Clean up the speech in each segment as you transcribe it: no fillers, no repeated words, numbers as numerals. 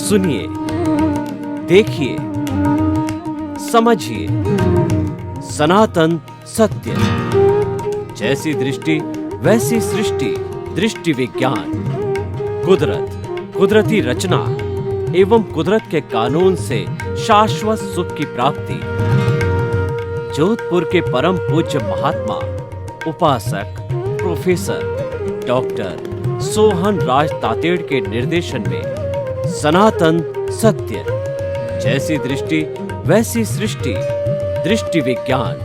सुनिए, देखिए, समझिए सनातन सत्य। जैसी दृष्टि वैसी सृष्टि, दृष्टि विज्ञान। कुदरत, कुदरती रचना एवं कुदरत के कानून से शाश्वत सुख की प्राप्ति। जोधपुर के परम पूज्य महात्मा उपासक प्रोफेसर डॉक्टर सोहन राज तातेड़ के निर्देशन में सनातन सत्य। जैसी दृष्टि वैसी सृष्टि, दृष्टि विज्ञान।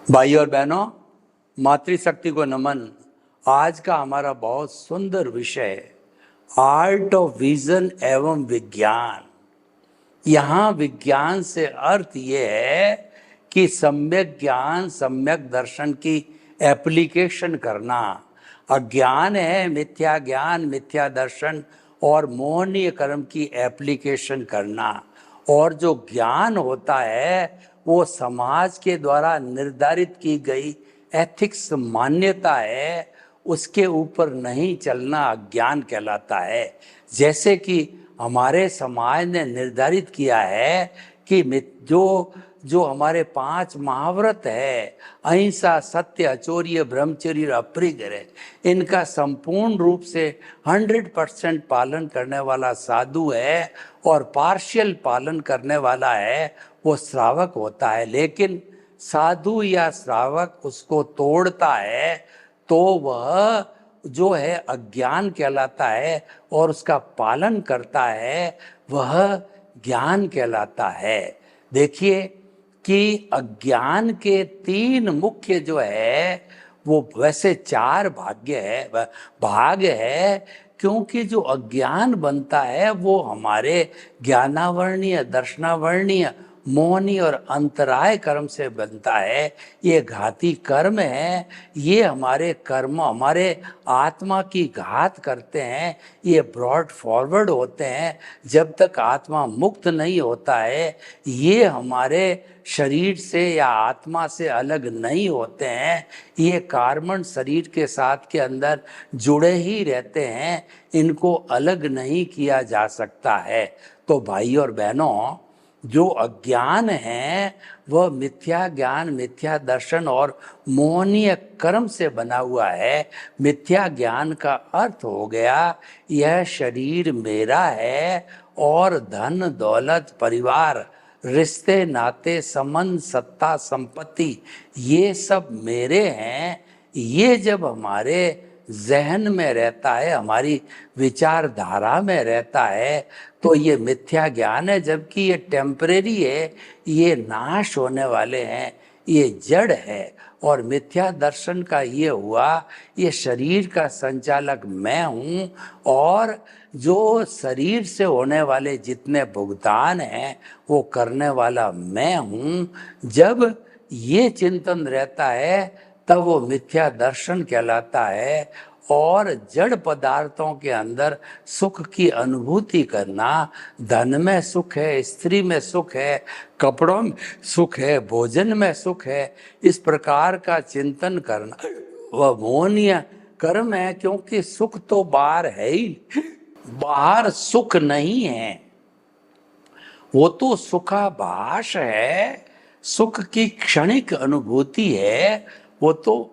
भाई और बहनों, मातृशक्ति को नमन। आज का हमारा बहुत सुंदर विषय आर्ट ऑफ विजन एवं विज्ञान। यहाँ विज्ञान से अर्थ ये है कि सम्यक ज्ञान, सम्यक दर्शन की एप्लीकेशन करना। अज्ञान है मिथ्या ज्ञान, मिथ्या दर्शन और मोहनीय कर्म की एप्लीकेशन करना। और जो ज्ञान होता है वो समाज के द्वारा निर्धारित की गई एथिक्स मान्यता है, उसके ऊपर नहीं चलना अज्ञान कहलाता है। जैसे कि हमारे समाज ने निर्धारित किया है कि जो हमारे 5 महाव्रत है, अहिंसा, सत्य, अचौर्य, ब्रह्मचर्य और अपरिग्रह, इनका संपूर्ण रूप से 100% पालन करने वाला साधु है और पार्शियल पालन करने वाला है वो श्रावक होता है। लेकिन साधु या श्रावक उसको तोड़ता है तो वह जो है अज्ञान कहलाता है, और उसका पालन करता है वह ज्ञान कहलाता है। देखिए कि अज्ञान के 3 मुख्य जो है वो वैसे 4 भाग है, क्योंकि जो अज्ञान बनता है वो हमारे ज्ञानावर्णीय, दर्शनावर्णीय, मोहनी और अंतराय कर्म से बनता है। ये घाती कर्म है, ये हमारे कर्म हमारे आत्मा की घात करते हैं। ये ब्रॉड फॉरवर्ड होते हैं। जब तक आत्मा मुक्त नहीं होता है ये हमारे शरीर से या आत्मा से अलग नहीं होते हैं। ये कार्बन शरीर के साथ के अंदर जुड़े ही रहते हैं, इनको अलग नहीं किया जा सकता है। तो भाई और बहनों, जो अज्ञान है वह मिथ्या ज्ञान, मिथ्या दर्शन और मोहनीय कर्म से बना हुआ है। मिथ्या ज्ञान का अर्थ हो गया यह शरीर मेरा है और धन दौलत, परिवार, रिश्ते नाते, संबंध, सत्ता, संपत्ति, ये सब मेरे हैं। ये जब हमारे जहन में रहता है, हमारी विचारधारा में रहता है, तो ये मिथ्या ज्ञान है। जबकि ये टेम्परेरी है, ये नाश होने वाले हैं, ये जड़ है। और मिथ्या दर्शन का ये हुआ, ये शरीर का संचालक मैं हूँ और जो शरीर से होने वाले जितने भुगतान हैं वो करने वाला मैं हूँ। जब ये चिंतन रहता है तब वो मिथ्या दर्शन कहलाता है। और जड़ पदार्थों के अंदर सुख की अनुभूति करना, धन में सुख है, स्त्री में सुख है, कपड़ों में सुख है, भोजन में सुख है, इस प्रकार का चिंतन करना वह मोहनीय कर्म है। क्योंकि सुख तो बाहर है ही, बाहर सुख नहीं है, वो तो सुखाभास है, सुख की क्षणिक अनुभूति है, वो तो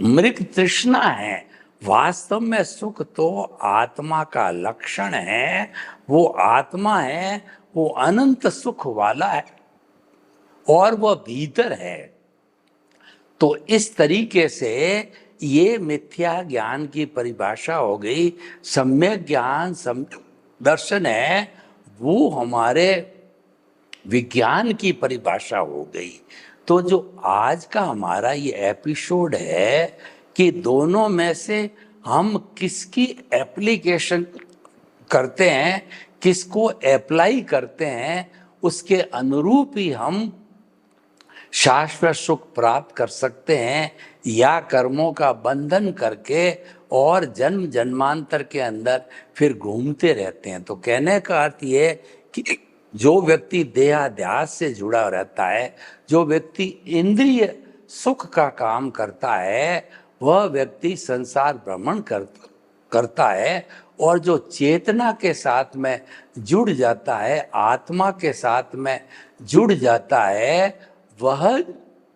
मृग तृष्णा है। वास्तव में सुख तो आत्मा का लक्षण है, वो आत्मा है, वो अनंत सुख वाला है और वह भीतर है। तो इस तरीके से ये मिथ्या ज्ञान की परिभाषा हो गई। सम्यक ज्ञान, सम्यक दर्शन है वो हमारे विज्ञान की परिभाषा हो गई। तो जो आज का हमारा ये एपिसोड है कि दोनों में से हम किसकी एप्लीकेशन करते हैं, किसको अप्लाई करते हैं, उसके अनुरूप ही हम शाश्वत सुख प्राप्त कर सकते हैं, या कर्मों का बंधन करके और जन्म जन्मांतर के अंदर फिर घूमते रहते हैं। तो कहने का अर्थ ये कि जो व्यक्ति देहाध्यास से जुड़ा रहता है, जो व्यक्ति इंद्रिय सुख का काम करता है, वह व्यक्ति संसार भ्रमण करता है। और जो चेतना के साथ में जुड़ जाता है, आत्मा के साथ में जुड़ जाता है, वह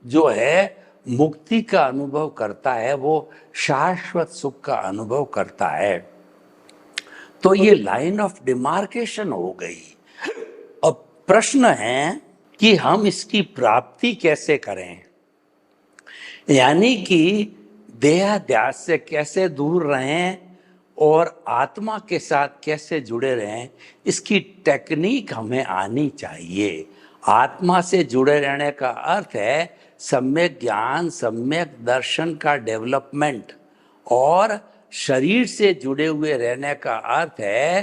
जो है मुक्ति का अनुभव करता है, वो शाश्वत सुख का अनुभव करता है। तो ये लाइन ऑफ डिमार्केशन हो गई। अब प्रश्न है कि हम इसकी प्राप्ति कैसे करें, यानी कि देहाध्यास से कैसे दूर रहें और आत्मा के साथ कैसे जुड़े रहें, इसकी टेक्निक हमें आनी चाहिए। आत्मा से जुड़े रहने का अर्थ है सम्यक ज्ञान, सम्यक दर्शन का डेवलपमेंट, और शरीर से जुड़े हुए रहने का अर्थ है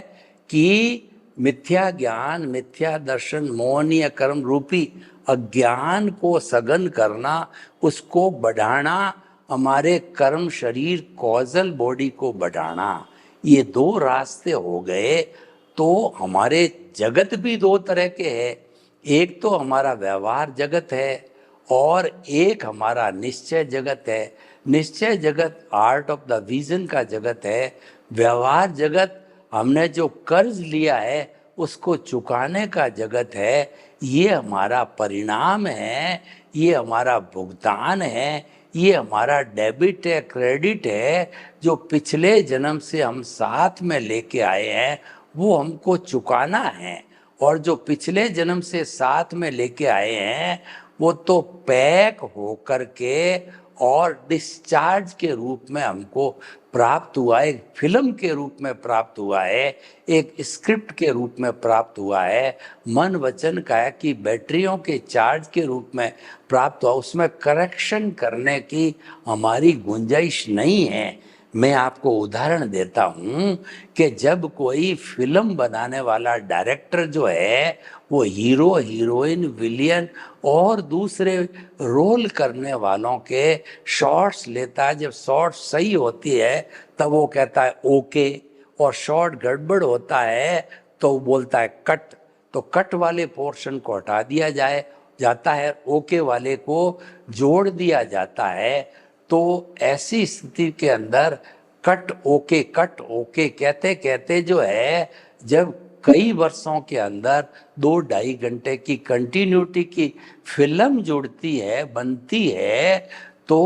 कि मिथ्या ज्ञान, मिथ्या दर्शन, मोहनीय कर्म रूपी अज्ञान को सघन करना, उसको बढ़ाना, हमारे कर्म शरीर कॉजल बॉडी को बढ़ाना। ये दो रास्ते हो गए। तो हमारे जगत भी दो तरह के हैं, एक तो हमारा व्यवहार जगत है और एक हमारा निश्चय जगत है। निश्चय जगत आर्ट ऑफ द विजन का जगत है। व्यवहार जगत हमने जो कर्ज लिया है उसको चुकाने का जगत है। ये हमारा परिणाम है, ये हमारा भुगतान है, ये हमारा डेबिट है, क्रेडिट है, जो पिछले जन्म से हम साथ में लेके आए हैं वो हमको चुकाना है। और जो पिछले जन्म से साथ में लेके आए हैं वो तो पैक होकर के और डिस्चार्ज के रूप में हमको प्राप्त हुआ है, एक फिल्म के रूप में प्राप्त हुआ है, एक स्क्रिप्ट के रूप में प्राप्त हुआ है, मन वचन काया की बैटरियों के चार्ज के रूप में प्राप्त हुआ। उसमें करेक्शन करने की हमारी गुंजाइश नहीं है। मैं आपको उदाहरण देता हूँ कि जब कोई फिल्म बनाने वाला डायरेक्टर जो है वो हीरो, हीरोइन, विलियन और दूसरे रोल करने वालों के शॉट्स लेता है, जब शॉट सही होती है तब वो कहता है ओके, और शॉट गड़बड़ होता है तो वो बोलता है कट। तो कट वाले पोर्शन को हटा दिया जाता है, ओके वाले को जोड़ दिया जाता है। तो ऐसी स्थिति के अंदर कट ओके कहते कहते जो है, जब कई वर्षों के अंदर 2-2.5 घंटे की कंटिन्यूटी की फिल्म जुड़ती है, बनती है, तो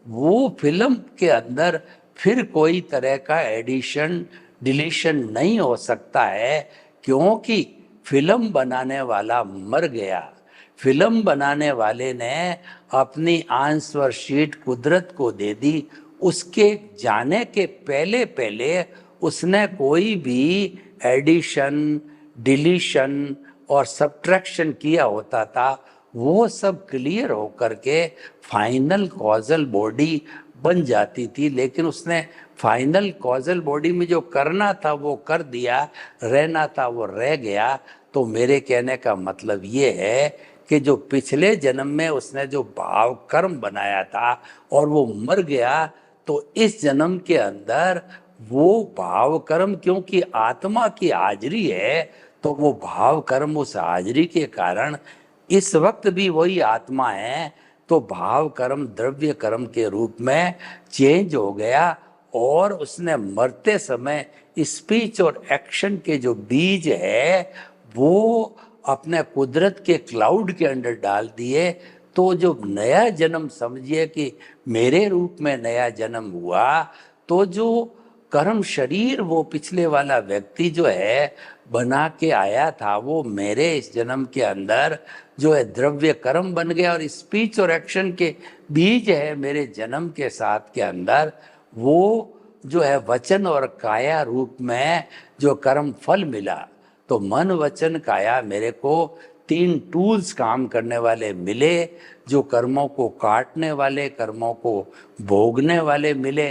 वो फिल्म के अंदर फिर कोई तरह का एडिशन डिलीशन नहीं हो सकता है, क्योंकि फिल्म बनाने वाला मर गया। फिल्म बनाने वाले ने अपनी आंसर शीट कुदरत को दे दी। उसके जाने के पहले पहले उसने कोई भी एडिशन, डिलीशन और सब्ट्रैक्शन किया होता था, वो सब क्लियर होकर के फाइनल कॉजल बॉडी बन जाती थी। लेकिन उसने फाइनल कॉजल बॉडी में जो करना था वो कर दिया, रहना था वो रह गया। तो मेरे कहने का मतलब ये है कि जो पिछले जन्म में उसने जो भाव कर्म बनाया था और वो मर गया, तो इस जन्म के अंदर वो भाव कर्म, क्योंकि आत्मा की हाजिरी है, तो वो भाव कर्म उस हाजिरी के कारण इस वक्त भी वही आत्मा है। तो भाव कर्म द्रव्य कर्म के रूप में चेंज हो गया, और उसने मरते समय स्पीच और एक्शन के जो बीज है वो अपने कुदरत के क्लाउड के अंदर डाल दिए। तो जो नया जन्म, समझिए कि मेरे रूप में नया जन्म हुआ, तो जो कर्म शरीर वो पिछले वाला व्यक्ति जो है बना के आया था, वो मेरे इस जन्म के अंदर जो है द्रव्य कर्म बन गया, और स्पीच और एक्शन के बीज है मेरे जन्म के साथ के अंदर, वो जो है वचन और काया रूप में जो कर्म फल मिला। तो मन वचन काया मेरे को 3 टूल्स काम करने वाले मिले, जो कर्मों को काटने वाले, कर्मों को भोगने वाले मिले।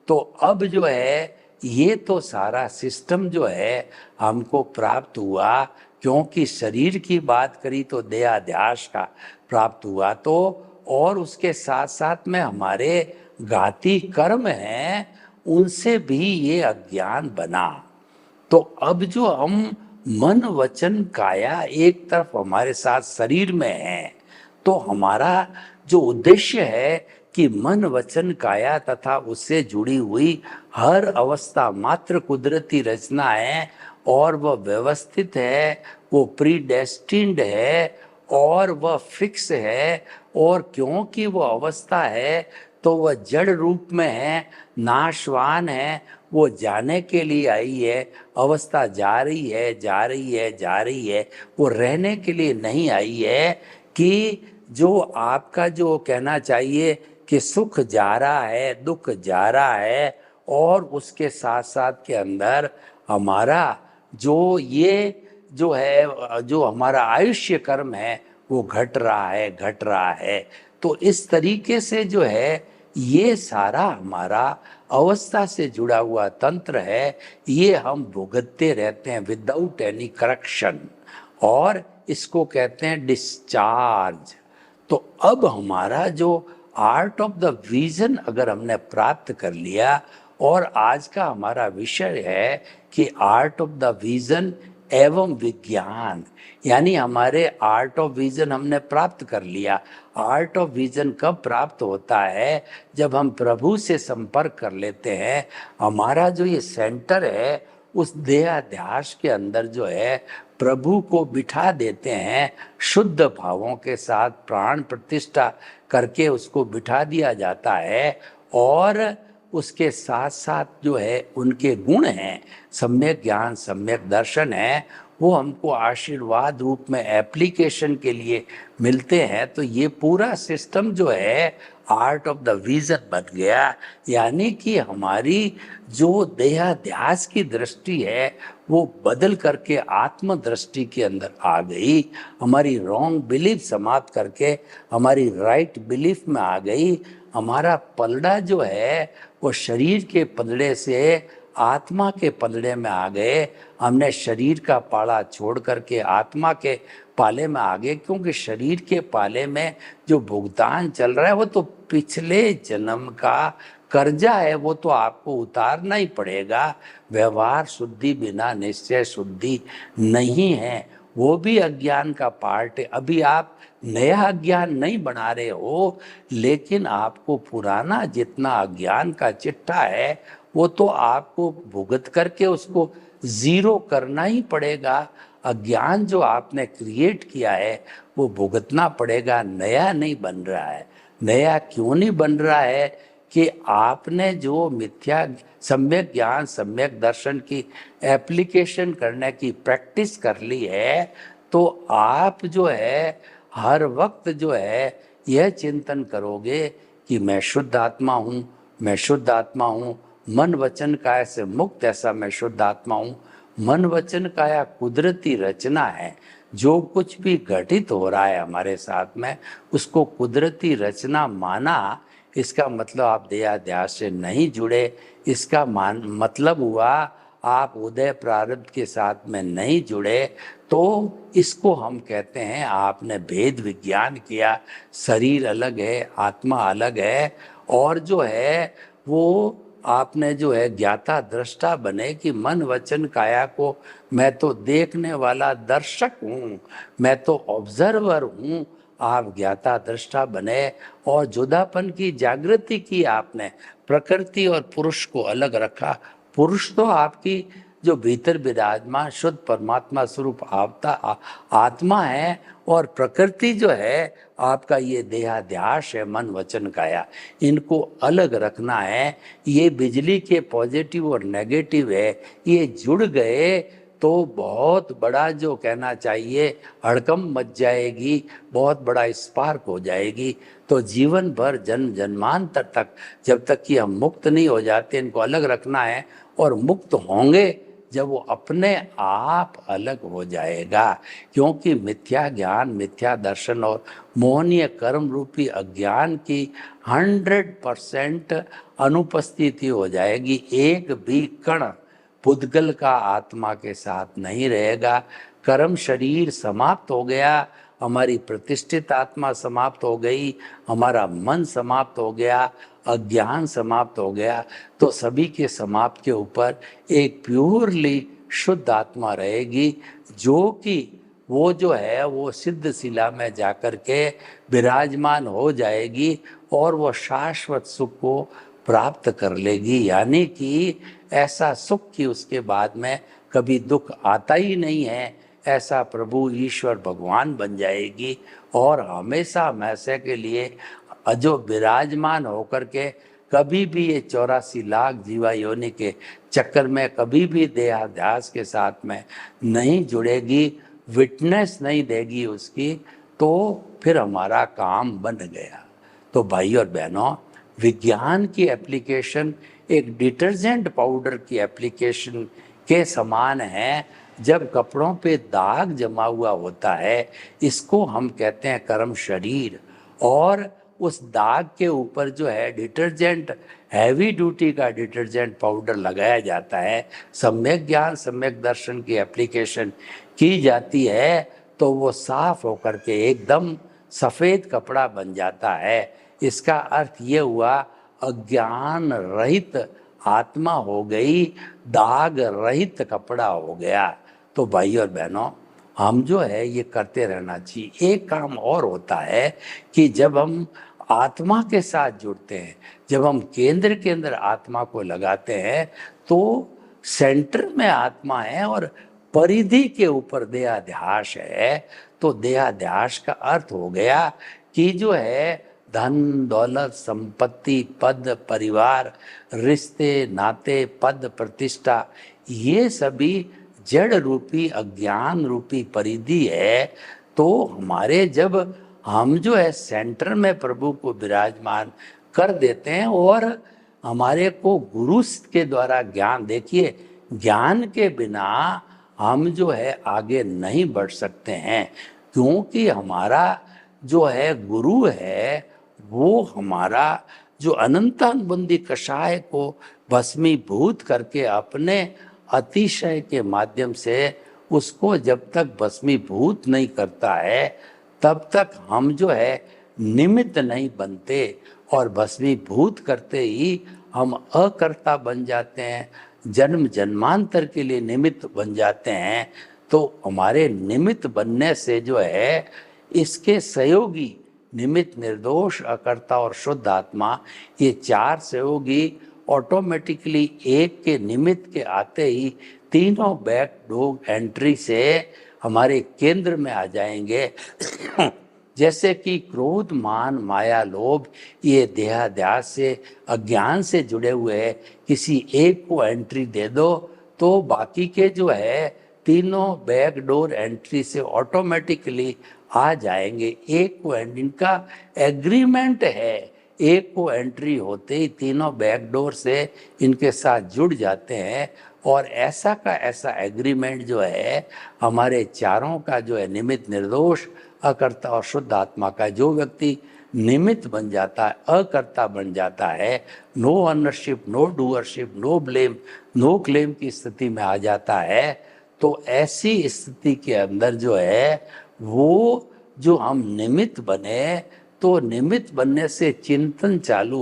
तो अब जो है ये तो सारा सिस्टम जो है हमको प्राप्त हुआ, क्योंकि शरीर की बात करी तो देहाध्यास का प्राप्त हुआ। तो और उसके साथ साथ में हमारे घाती कर्म हैं, उनसे भी ये अज्ञान बना। तो अब जो हम मन वचन काया एक तरफ हमारे साथ शरीर में है, तो हमारा जो उद्देश्य है कि मन वचन काया तथा उससे जुड़ी हुई हर अवस्था मात्र कुदरती रचना है और वह व्यवस्थित है, वो प्रीडेस्टिन्ड है और वह फिक्स है। और क्योंकि वो अवस्था है तो वह जड़ रूप में है, नाशवान है, वो जाने के लिए आई है। अवस्था जा रही है, जा रही है, जा रही है, वो रहने के लिए नहीं आई है। कि जो आपका जो कहना चाहिए कि सुख जा रहा है, दुख जा रहा है, और उसके साथ साथ के अंदर हमारा जो ये जो है, जो हमारा आयुष्य कर्म है, वो घट रहा है, घट रहा है। तो इस तरीके से जो है ये सारा हमारा अवस्था से जुड़ा हुआ तंत्र है, ये हम भुगतते रहते हैं विदाउट एनी करेक्शन, और इसको कहते हैं डिस्चार्ज। तो अब हमारा जो आर्ट ऑफ द विजन अगर हमने प्राप्त कर लिया, और आज का हमारा विषय है कि आर्ट ऑफ द विजन एवं विज्ञान, यानी हमारे आर्ट ऑफ विजन हमने प्राप्त कर लिया। आर्ट ऑफ विजन कब प्राप्त होता है? जब हम प्रभु से संपर्क कर लेते हैं। हमारा जो ये सेंटर है उस देहाध्यास के अंदर जो है प्रभु को बिठा देते हैं, शुद्ध भावों के साथ प्राण प्रतिष्ठा करके उसको बिठा दिया जाता है। और उसके साथ साथ जो है उनके गुण हैं, सम्यक ज्ञान सम्यक दर्शन है, वो हमको आशीर्वाद रूप में एप्लीकेशन के लिए मिलते हैं। तो ये पूरा सिस्टम जो है आर्ट ऑफ द विजन बन गया। यानी कि हमारी जो देहाध्यास की दृष्टि है वो बदल करके आत्म दृष्टि के अंदर आ गई। हमारी रॉन्ग बिलीफ समाप्त करके हमारी राइट बिलीफ में आ गई। हमारा पलड़ा जो है वो शरीर के पलड़े से आत्मा के पलड़े में आ गए। हमने शरीर का पाला छोड़ करके आत्मा के पाले में आ गए, क्योंकि शरीर के पाले में जो भुगतान चल रहा है वो तो पिछले जन्म का कर्जा है, वो तो आपको उतारना ही पड़ेगा। व्यवहार शुद्धि बिना निश्चय शुद्धि नहीं है, वो भी अज्ञान का पार्ट है। अभी आप नया अज्ञान नहीं बना रहे हो, लेकिन आपको पुराना जितना अज्ञान का चिट्ठा है वो तो आपको भुगत करके उसको जीरो करना ही पड़ेगा। अज्ञान जो आपने क्रिएट किया है वो भुगतना पड़ेगा, नया नहीं बन रहा है। नया क्यों नहीं बन रहा है? कि आपने जो मिथ्या सम्यक ज्ञान सम्यक दर्शन की एप्लीकेशन करने की प्रैक्टिस कर ली है, तो आप जो है हर वक्त जो है यह चिंतन करोगे कि मैं शुद्ध आत्मा हूँ, मैं शुद्ध आत्मा हूँ। मन वचन काया से मुक्त ऐसा मैं शुद्ध आत्मा हूँ। मन वचन काया कुदरती रचना है। जो कुछ भी घटित हो रहा है हमारे साथ में उसको कुदरती रचना माना। इसका मतलब आप देहाध्यास से नहीं जुड़े। इसका मतलब हुआ आप उदय प्रारब्ध के साथ में नहीं जुड़े। तो इसको हम कहते हैं आपने भेद विज्ञान किया। शरीर अलग है, आत्मा अलग है, और जो है वो आपने जो है ज्ञाता दृष्टा बने कि मन वचन काया को मैं तो देखने वाला दर्शक हूँ, मैं तो ऑब्जर्वर हूँ। आप ज्ञाता दृष्टा बने और जुदापन की जागृति की आपने। प्रकृति और पुरुष को अलग रखा। पुरुष तो आपकी जो भीतर विराजमान शुद्ध परमात्मा स्वरूप आत्मा है, और प्रकृति जो है आपका ये देहाध्यास है मन वचन काया। इनको अलग रखना है। ये बिजली के पॉजिटिव और नेगेटिव है, ये जुड़ गए तो बहुत बड़ा जो कहना चाहिए हड़कम मच जाएगी, बहुत बड़ा स्पार्क हो जाएगी। तो जीवन भर जन्म जन्मांतर तक जब तक कि हम मुक्त नहीं हो जाते इनको अलग रखना है। और मुक्त होंगे जब वो अपने आप अलग हो जाएगा, क्योंकि मिथ्या ज्ञान मिथ्या दर्शन और मोहनीय कर्म रूपी अज्ञान की 100% अनुपस्थिति हो जाएगी। एक भी कण पुद्गल का आत्मा के साथ नहीं रहेगा। कर्म शरीर समाप्त हो गया, हमारी प्रतिष्ठित आत्मा समाप्त हो गई, हमारा मन समाप्त हो गया, अज्ञान समाप्त हो गया। तो सभी के समाप्त के ऊपर एक प्योरली शुद्ध आत्मा रहेगी, जो कि वो जो है वो सिद्ध शिला में जाकर के विराजमान हो जाएगी और वो शाश्वत सुख को प्राप्त कर लेगी। यानी कि ऐसा सुख कि उसके बाद में कभी दुख आता ही नहीं है, ऐसा प्रभु ईश्वर भगवान बन जाएगी और हमेशा हमेशा के लिए जो विराजमान होकर के कभी भी ये 84 लाख जीवा योनि के चक्कर में कभी भी देहाध्यास के साथ में नहीं जुड़ेगी, विटनेस नहीं देगी उसकी, तो फिर हमारा काम बन गया। तो भाई और बहनों, विज्ञान की एप्लीकेशन एक डिटर्जेंट पाउडर की एप्लीकेशन के समान है। जब कपड़ों पे दाग जमा हुआ होता है, इसको हम कहते हैं कर्म शरीर, और उस दाग के ऊपर जो है डिटर्जेंट, हैवी ड्यूटी का डिटर्जेंट पाउडर लगाया जाता है, सम्यक ज्ञान सम्यक दर्शन की एप्लीकेशन की जाती है, तो वो साफ होकर के एकदम सफ़ेद कपड़ा बन जाता है। इसका अर्थ ये हुआ अज्ञान रहित आत्मा हो गई, दाग रहित कपड़ा हो गया। तो भाई और बहनों, हम जो है ये करते रहना चाहिए। एक काम और होता है कि जब हम आत्मा के साथ जुड़ते हैं, जब हम केंद्र के अंदर आत्मा को लगाते हैं, तो सेंटर में आत्मा है और परिधि के ऊपर देहाध्यास है। तो देहाध्यास का अर्थ हो गया कि जो है धन दौलत संपत्ति पद परिवार रिश्ते नाते पद प्रतिष्ठा, ये सभी जड़ रूपी अज्ञान रूपी परिधि है। तो हमारे जब हम जो है सेंटर में प्रभु को विराजमान कर देते हैं और हमारे को गुरु के द्वारा ज्ञान, देखिए ज्ञान के बिना हम जो है आगे नहीं बढ़ सकते हैं, क्योंकि हमारा जो है गुरु है वो हमारा जो अनंतानुबंधी कषाय को भस्मीभूत करके अपने अतिशय के माध्यम से उसको जब तक भस्मीभूत नहीं करता है, तब तक हम जो है निमित्त नहीं बनते, और भस्मीभूत करते ही हम अकर्ता बन जाते हैं, जन्म जन्मांतर के लिए निमित्त बन जाते हैं। तो हमारे निमित्त बनने से जो है इसके सहयोगी निमित्त निर्दोष अकर्ता और शुद्ध आत्मा, ये चार सहयोगी ऑटोमेटिकली एक के निमित्त के आते ही तीनों बैक डोर एंट्री से हमारे केंद्र में आ जाएंगे। जैसे कि क्रोध मान माया लोभ ये देहाध्यास से अज्ञान से जुड़े हुए हैं, किसी एक को एंट्री दे दो तो बाकी के जो है तीनों बैक डोर एंट्री से ऑटोमेटिकली आ जाएंगे। एक को इनका एग्रीमेंट है, एक को एंट्री होते ही तीनों बैक डोर से इनके साथ जुड़ जाते हैं, और ऐसा का ऐसा एग्रीमेंट जो है हमारे चारों का जो है निमित्त निर्दोष अकर्ता और शुद्ध आत्मा का जो व्यक्ति निमित्त बन जाता है, अकर्ता बन जाता है, no ownership no doership no blame no claim की स्थिति में आ जाता है, तो ऐसी स्थिति के अंदर जो है वो जो हम निमित्त बने, तो निमित्त बनने से चिंतन चालू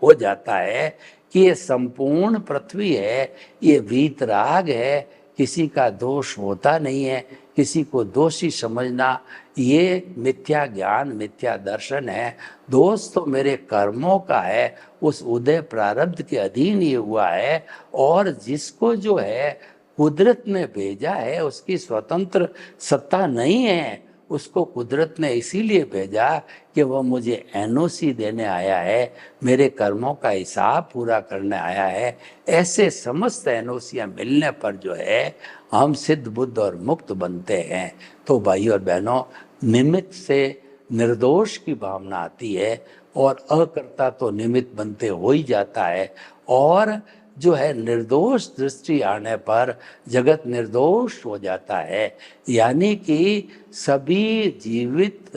हो जाता है कि ये संपूर्ण पृथ्वी है, ये वीतराग है, किसी का दोष होता नहीं है, किसी को दोषी समझना ये मिथ्या ज्ञान मिथ्या दर्शन है। दोष तो मेरे कर्मों का है, उस उदय प्रारब्ध के अधीन ये हुआ है, और जिसको जो है कुदरत ने भेजा है उसकी स्वतंत्र सत्ता नहीं है, उसको कुदरत ने इसीलिए भेजा कि वह मुझे एनओसी देने आया है, मेरे कर्मों का हिसाब पूरा करने आया है। ऐसे समस्त एनओसियाँ मिलने पर जो है हम सिद्ध बुद्ध और मुक्त बनते हैं। तो भाई और बहनों, निमित्त से निर्दोष की भावना आती है, और अकर्ता तो निमित्त बनते हो ही जाता है, और जो है निर्दोष दृष्टि आने पर जगत निर्दोष हो जाता है। यानी कि सभी जीवित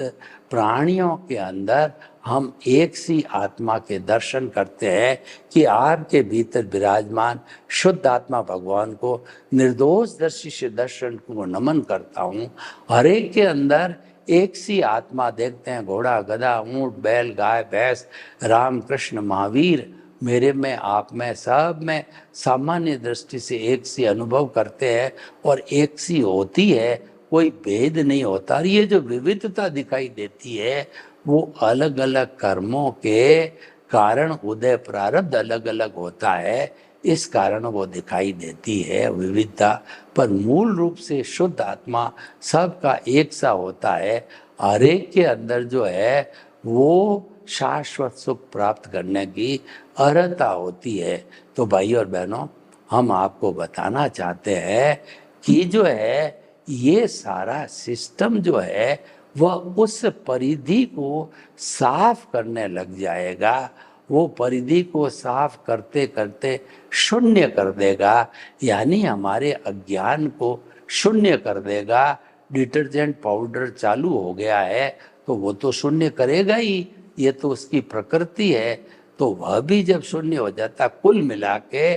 प्राणियों के अंदर हम एक सी आत्मा के दर्शन करते हैं कि आपके भीतर विराजमान शुद्ध आत्मा भगवान को निर्दोष दर्शी से दर्शन को नमन करता हूँ। हर एक के अंदर एक सी आत्मा देखते हैं, घोड़ा गधा ऊंट बैल गाय भैंस राम कृष्ण महावीर मेरे में, आप में, सब में सामान्य दृष्टि से एक सी अनुभव करते हैं और एक सी होती है, कोई भेद नहीं होता। और ये जो विविधता दिखाई देती है वो अलग अलग कर्मों के कारण उदय प्रारब्ध अलग अलग होता है, इस कारण वो दिखाई देती है विविधता। पर मूल रूप से शुद्ध आत्मा सबका एक सा होता है। हर एक के अंदर जो है वो शाश्वत सुख प्राप्त करने की अर्हता होती है। तो भाई और बहनों, हम आपको बताना चाहते हैं कि जो है ये सारा सिस्टम जो है वह उस परिधि को साफ करने लग जाएगा। वो परिधि को साफ करते करते शून्य कर देगा, यानी हमारे अज्ञान को शून्य कर देगा। डिटर्जेंट पाउडर चालू हो गया है तो वो तो शून्य करेगा ही, ये तो उसकी प्रकृति है। तो वह भी जब शून्य हो जाता, कुल मिला के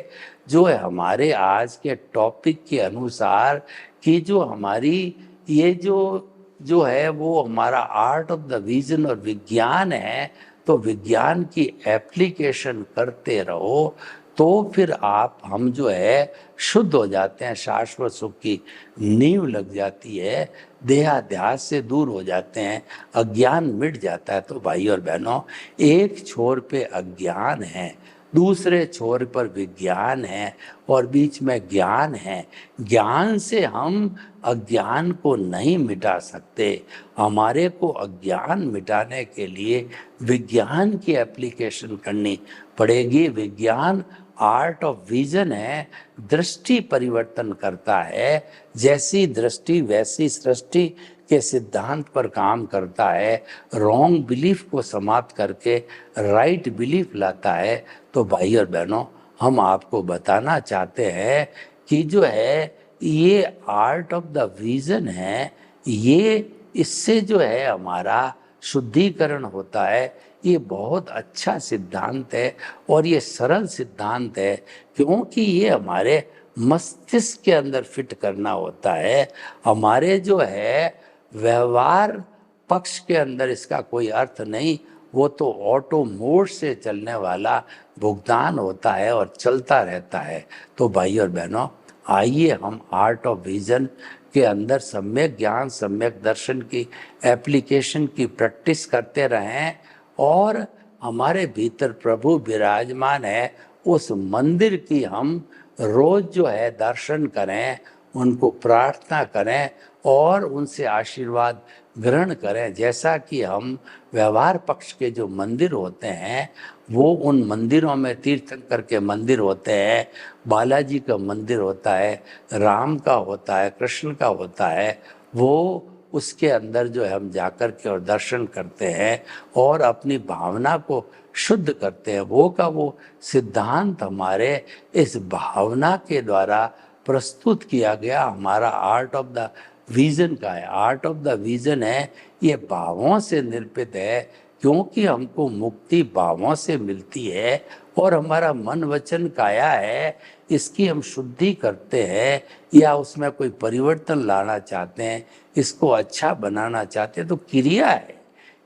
जो है हमारे आज के टॉपिक के अनुसार कि जो हमारी ये जो है वो हमारा आर्ट ऑफ द विजन और विज्ञान है, तो विज्ञान की एप्लीकेशन करते रहो तो फिर हम जो है शुद्ध हो जाते हैं, शाश्वत सुख की नींव लग जाती है, देहाध्यास से दूर हो जाते हैं, अज्ञान मिट जाता है। तो भाई और बहनों, एक छोर पे अज्ञान है, दूसरे छोर पर विज्ञान है और बीच में ज्ञान है। ज्ञान से हम अज्ञान को नहीं मिटा सकते। हमारे को अज्ञान मिटाने के लिए विज्ञान की एप्लीकेशन करनी पड़ेगी। विज्ञान आर्ट ऑफ विजन है, दृष्टि परिवर्तन करता है। जैसी दृष्टि वैसी सृष्टि के सिद्धांत पर काम करता है, रॉन्ग बिलीफ को समाप्त करके राइट बिलीफ लाता है। तो भाई और बहनों, हम आपको बताना चाहते हैं कि जो है ये आर्ट ऑफ द विजन है, ये इससे जो है हमारा शुद्धिकरण होता है। ये बहुत अच्छा सिद्धांत है और ये सरल सिद्धांत है, क्योंकि ये हमारे मस्तिष्क के अंदर फिट करना होता है। हमारे जो है व्यवहार पक्ष के अंदर इसका कोई अर्थ नहीं, वो तो ऑटो मोड से चलने वाला भुगतान होता है और चलता रहता है। तो भाई और बहनों, आइए हम आर्ट ऑफ विजन के अंदर सम्यक ज्ञान, सम्यक दर्शन की एप्लीकेशन की प्रैक्टिस करते रहें और हमारे भीतर प्रभु विराजमान है, उस मंदिर की हम रोज जो है दर्शन करें, उनको प्रार्थना करें और उनसे आशीर्वाद ग्रहण करें। जैसा कि हम व्यवहार पक्ष के जो मंदिर होते हैं वो उन मंदिरों में तीर्थंकर के मंदिर होते हैं, बालाजी का मंदिर होता है, राम का होता है, कृष्ण का होता है, वो उसके अंदर जो है हम जाकर के और दर्शन करते हैं और अपनी भावना को शुद्ध करते हैं। वो का वो सिद्धांत हमारे इस भावना के द्वारा प्रस्तुत किया गया हमारा आर्ट ऑफ द विजन का है। आर्ट ऑफ द विजन है, ये भावों से निर्मित है, क्योंकि हमको मुक्ति भावों से मिलती है और हमारा मन वचन काया है, इसकी हम शुद्धि करते हैं या उसमें कोई परिवर्तन लाना चाहते हैं, इसको अच्छा बनाना चाहते हैं, तो क्रिया है।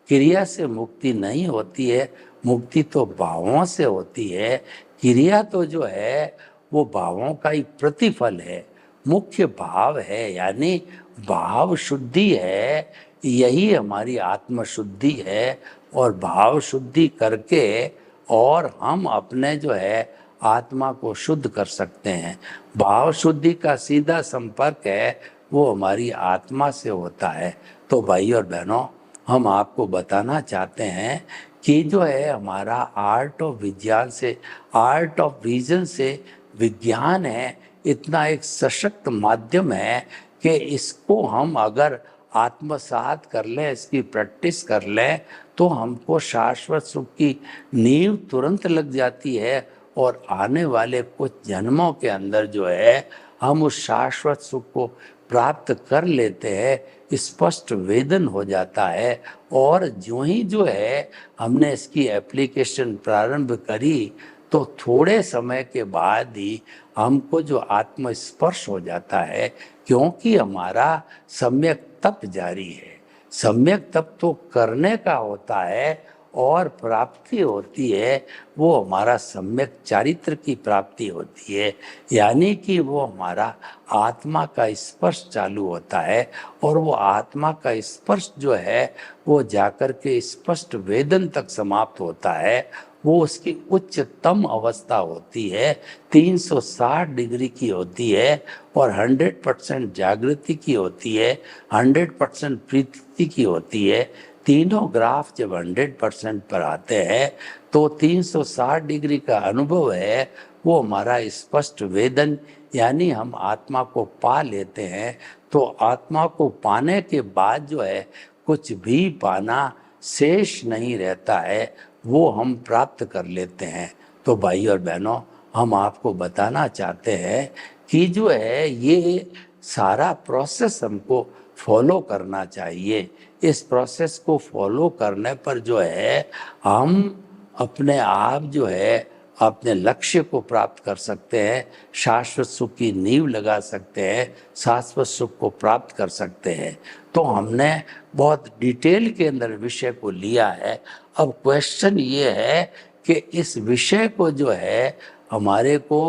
क्रिया से मुक्ति नहीं होती है, मुक्ति तो भावों से होती है। क्रिया तो जो है वो भावों का ही प्रतिफल है, मुख्य भाव है, यानी भाव शुद्धि है, यही हमारी आत्म शुद्धि है। और भाव शुद्धि करके और हम अपने जो है आत्मा को शुद्ध कर सकते हैं। भाव शुद्धि का सीधा संपर्क है वो हमारी आत्मा से होता है। तो भाई और बहनों, हम आपको बताना चाहते हैं कि जो है हमारा आर्ट ऑफ विज्ञान से, आर्ट ऑफ विजन से विज्ञान है, इतना एक सशक्त माध्यम है कि इसको हम अगर आत्मसात कर लें, इसकी प्रैक्टिस कर लें, तो हमको शाश्वत सुख की नींव तुरंत लग जाती है और आने वाले कुछ जन्मों के अंदर जो है हम उस शाश्वत सुख को प्राप्त कर लेते हैं। स्पष्ट वेदन हो जाता है और जो ही जो है हमने इसकी एप्लीकेशन प्रारंभ करी तो थोड़े समय के बाद ही हमको जो आत्मस्पर्श हो जाता है, क्योंकि हमारा सम्यक तप जारी है। सम्यक तप तो करने का होता है और प्राप्ति होती है वो हमारा सम्यक चारित्र की प्राप्ति होती है, यानी कि वो हमारा आत्मा का स्पर्श चालू होता है और वो आत्मा का स्पर्श जो है वो जाकर के स्पष्ट वेदन तक समाप्त होता है। वो उसकी उच्चतम अवस्था होती है, 360 डिग्री की होती है और 100% जागृति की होती है, 100% प्रीति की होती है। तीनों ग्राफ जब 100% पर आते हैं तो 360 डिग्री का अनुभव है वो हमारा स्पष्ट वेदन, यानी हम आत्मा को पा लेते हैं। तो आत्मा को पाने के बाद जो है कुछ भी पाना शेष नहीं रहता है, वो हम प्राप्त कर लेते हैं। तो भाई और बहनों, हम आपको बताना चाहते हैं कि जो है ये सारा प्रोसेस हमको फॉलो करना चाहिए। इस प्रोसेस को फॉलो करने पर जो है हम अपने आप जो है अपने लक्ष्य को प्राप्त कर सकते हैं, शाश्वत सुख की नींव लगा सकते हैं, शाश्वत सुख को प्राप्त कर सकते हैं। तो हमने बहुत डिटेल के अंदर विषय को लिया है। अब क्वेश्चन ये है कि इस विषय को जो है हमारे को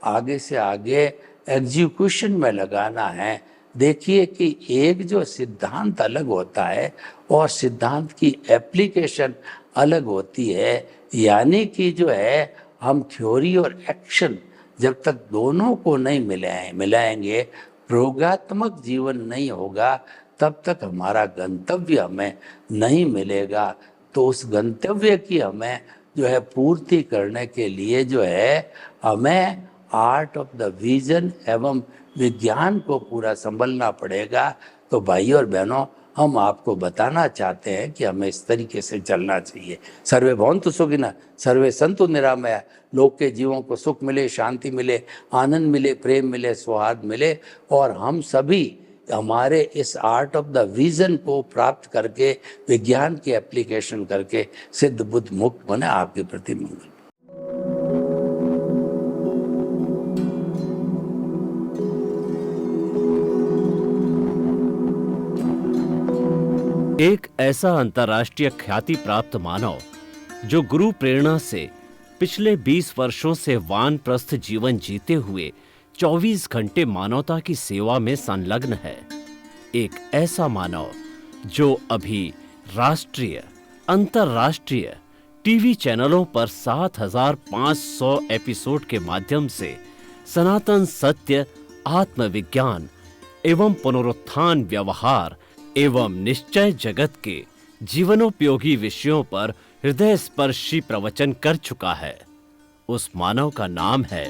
आगे से आगे एग्जीक्यूशन में लगाना है। देखिए कि एक जो सिद्धांत अलग होता है और सिद्धांत की एप्लीकेशन अलग होती है, यानी कि जो है हम थ्योरी और एक्शन जब तक दोनों को नहीं मिलाएंगे, प्रयोगात्मक जीवन नहीं होगा, तब तक हमारा गंतव्य हमें नहीं मिलेगा। तो उस गंतव्य की हमें जो है पूर्ति करने के लिए जो है हमें आर्ट ऑफ द विजन एवं विज्ञान को पूरा संभलना पड़ेगा। तो भाई और बहनों, हम आपको बताना चाहते हैं कि हमें इस तरीके से चलना चाहिए। सर्वे भवन्तु सुखिनः, सर्वे सन्तु निरामया। लोग के जीवों को सुख मिले, शांति मिले, आनंद मिले, प्रेम मिले, सौहार्द मिले और हम सभी हमारे इस आर्ट ऑफ द विजन को प्राप्त करके विज्ञान की एप्लीकेशन करके सिद्ध बुद्ध मुक्त बने। आपके प्रति मंगल। एक ऐसा अंतर्राष्ट्रीय ख्याति प्राप्त मानव जो गुरु प्रेरणा से पिछले 20 वर्षों से वानप्रस्थ जीवन जीते हुए 24 घंटे मानवता की सेवा में संलग्न है। एक ऐसा मानव जो अभी राष्ट्रीय, अंतर्राष्ट्रीय टीवी चैनलों पर 7,500 एपिसोड के माध्यम से सनातन सत्य, आत्मविज्ञान एवं पुनरुत्थान, व्यवहार एवं निश्चय जगत के जीवनोपयोगी विषयों पर हृदय स्पर्शी प्रवचन कर चुका है। उस मानव का नाम है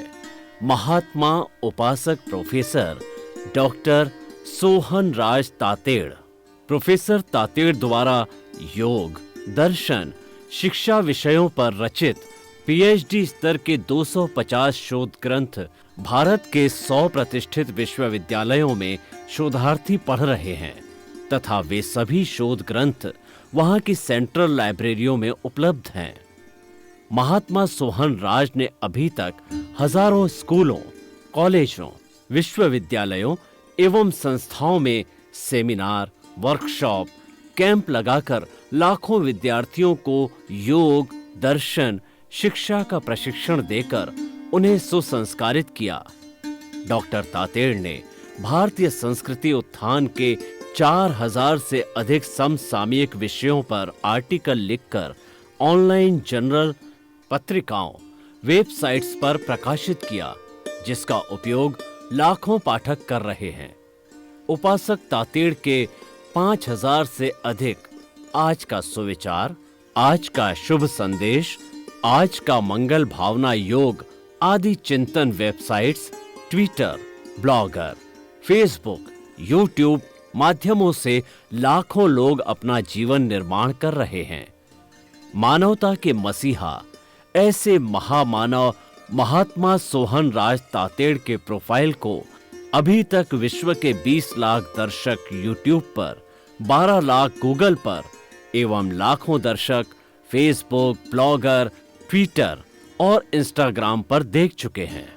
महात्मा उपासक प्रोफेसर डॉक्टर सोहन राज तातेड़। प्रोफेसर तातेड़ द्वारा योग, दर्शन, शिक्षा विषयों पर रचित पीएचडी स्तर के 250 शोध ग्रंथ भारत के 100 प्रतिष्ठित विश्वविद्यालयों में शोधार्थी पढ़ रहे हैं तथा वे सभी शोध ग्रंथ वहां की सेंट्रल लाइब्रेरियों में उपलब्ध हैं। महात्मा सोहन राज ने अभी तक हजारों स्कूलों, कॉलेजों, विश्वविद्यालयों एवं संस्थाओं में सेमिनार, वर्कशॉप, कैंप लगाकर लाखों विद्यार्थियों को योग, दर्शन, शिक्षा का प्रशिक्षण देकर उन्हें सुसंस्कारित किया। डॉक्टर तातेड़ ने भारतीय संस्कृति उत्थान के 4000 से अधिक समसामयिक विषयों पर आर्टिकल लिखकर ऑनलाइन जर्नल, पत्रिकाओं, वेबसाइट्स पर प्रकाशित किया, जिसका उपयोग लाखों पाठक कर रहे हैं। उपासक तातेड़ के 5000 से अधिक आज का सुविचार, आज का शुभ संदेश, आज का मंगल भावना योग आदि चिंतन websites, Twitter, blogger, Facebook, YouTube माध्यमों से लाखों लोग अपना जीवन निर्माण कर रहे हैं। मानवता के मसीहा ऐसे महामानव महात्मा सोहन राज तातेड़ के प्रोफाइल को अभी तक विश्व के 20 लाख दर्शक यूट्यूब पर, 12 लाख गूगल पर एवं लाखों दर्शक फेसबुक, ब्लॉगर, ट्विटर और इंस्टाग्राम पर देख चुके हैं।